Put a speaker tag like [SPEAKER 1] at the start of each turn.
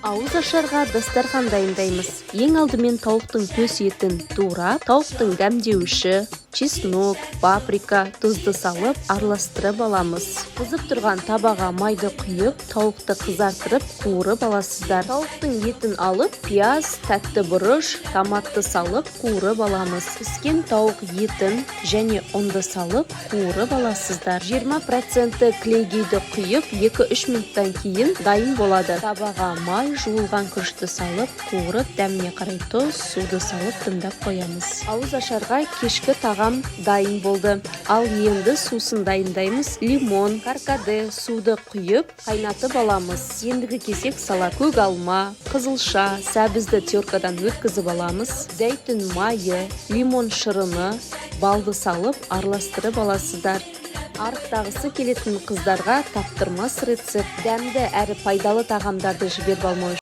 [SPEAKER 1] Ауыз ашарға дастархан дайындаймыз. Ең алдымен тауықтың төс етін турап, тауықтың дәмдеуші, чеснок, паприка, тұзды салып, араластырып аламыз. Қызып тұрған табаға майды құйып, тауықты қызартырып, қуырып аласыздар. Тауықтың етін алып, пияз, тәтті бұрыш, томатты салып, қуырып аламыз. Піскен тауық етін және ұнды салып, қуырып аласыздар. 20% клейгейді құйып, 2-3 минуттан кейін дайын болады. Табаға май, жуылған күрішті салып, қуырып, дәміне қарай тұз, суды салып, дымдап қоямыз. Ауыз ашарға кешкі тағам дайын болды. Ал енді сусын дайындаймыз. Лимон, каркаде, суды құйып, қайнатып аламыз. Ендігі кесек салат, көк алма, қызылша, сәбізді теркадан өткізіп аламыз. Зәйтүн майы, лимон шырыны, балды салып, араластырып аласыздар. Арықтағысы келетін қыздарға таптырмас рецепт. Дәмді әрі пайдалы тағамдарды жіберіп алмау